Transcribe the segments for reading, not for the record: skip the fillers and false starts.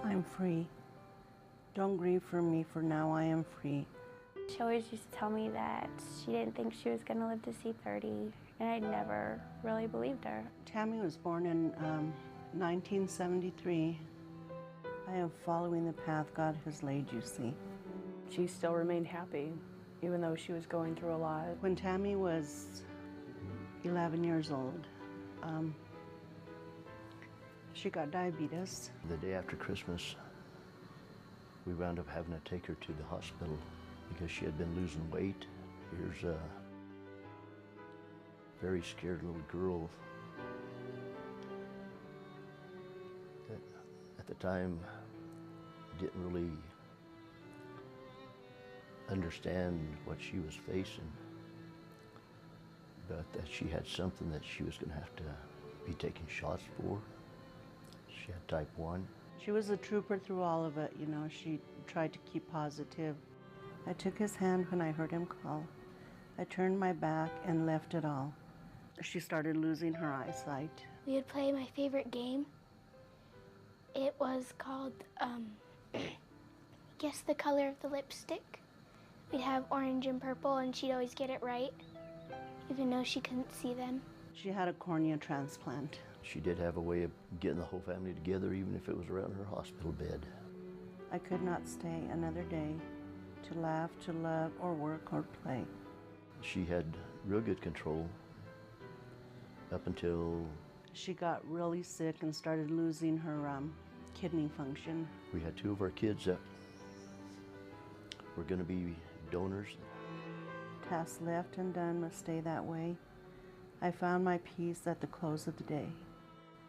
I'm free. Don't grieve for me, for now I am free. She always used to tell me that she didn't think she was going to live to see 30, and I never really believed her. Tammy was born in 1973. I am following the path God has laid, you see. She still remained happy, even though she was going through a lot. When Tammy was 11 years old, she got diabetes. The day after Christmas, we wound up having to take her to the hospital because she had been losing weight. Here's a very scared little girl that at the time didn't really understand what she was facing, but that she had something that she was going to have to be taking shots for. She had type 1. She was a trooper through all of it, you know. She tried to keep positive. I took his hand when I heard him call. I turned my back and left it all. She started losing her eyesight. We would play my favorite game. It was called, Guess the Color of the Lipstick. We'd have orange and purple, and she'd always get it right, even though she couldn't see them. She had a cornea transplant. She did have a way of getting the whole family together, even if it was around her hospital bed. I could not stay another day to laugh, to love, or work, or play. She had real good control up until she got really sick and started losing her kidney function. We had 2 of our kids that were going to be donors. Tasks left and done must stay that way. I found my peace at the close of the day.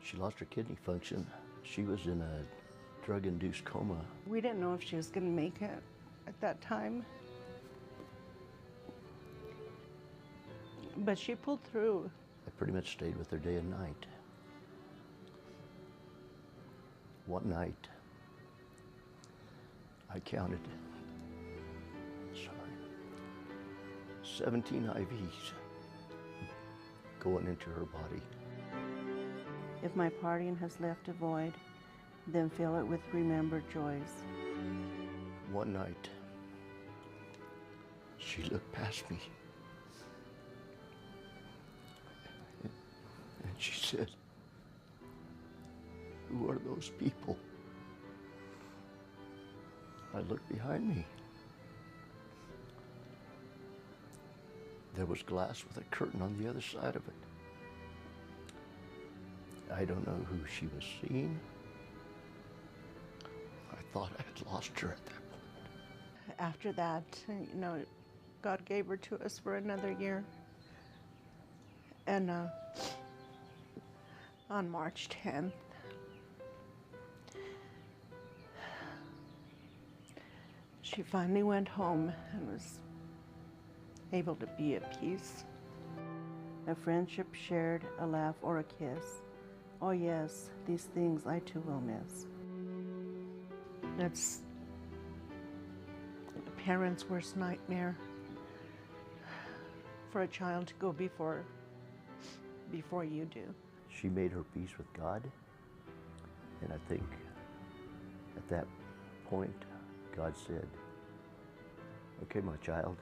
She lost her kidney function. She was in a drug-induced coma. We didn't know if she was going to make it at that time, but she pulled through. I pretty much stayed with her day and night. One night, I counted 17 IVs going into her body. If my parting has left a void, then fill it with remembered joys. One night, she looked past me and she said, "Who are those people?" I looked behind me. There was glass with a curtain on the other side of it. I don't know who she was seeing. I thought I had lost her at that point. After that, you know, God gave her to us for another year. And on March 10th, she finally went home and was able to be at peace. A friendship shared, a laugh or a kiss. Oh yes, these things I too will miss. That's a parent's worst nightmare, for a child to go before you do. She made her peace with God, and I think at that point, God said, "Okay, my child,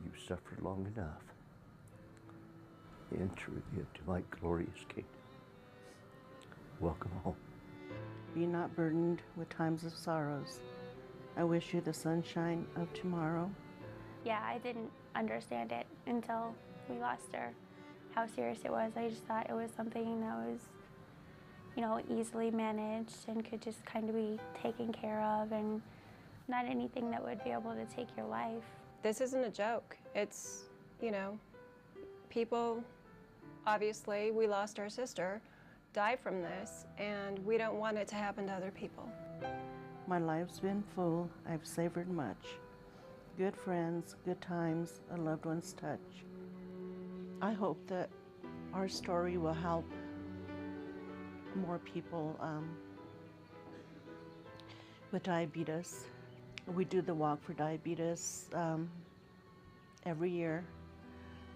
you've suffered long enough. Enter into my glorious kingdom. Welcome home." Be not burdened with times of sorrows. I wish you the sunshine of tomorrow. Yeah, I didn't understand it until we lost her, how serious it was. I just thought it was something that was, you know, easily managed and could just kind of be taken care of, and not anything that would be able to take your life. This isn't a joke. It's, you know, people, obviously, we lost our sister, die from this, and we don't want it to happen to other people. My life's been full, I've savored much. Good friends, good times, a loved one's touch. I hope that our story will help more people with diabetes. We do the Walk for Diabetes every year,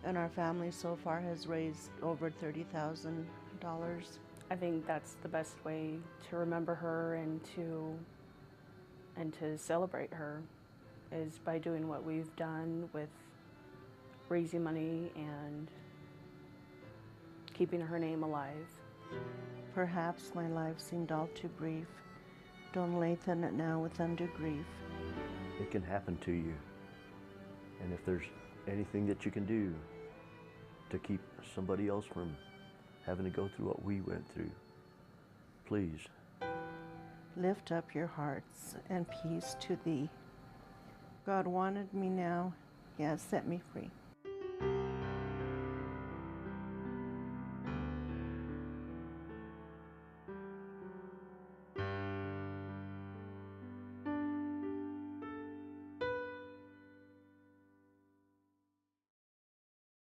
and our family so far has raised over $30,000. I think that's the best way to remember her and to celebrate her is by doing what we've done with raising money and keeping her name alive. Perhaps my life seemed all too brief. Don't lengthen it now with undue grief. It can happen to you. And if there's anything that you can do to keep somebody else from having to go through what we went through, please. Lift up your hearts and peace to thee. God wanted me now, He has set me free.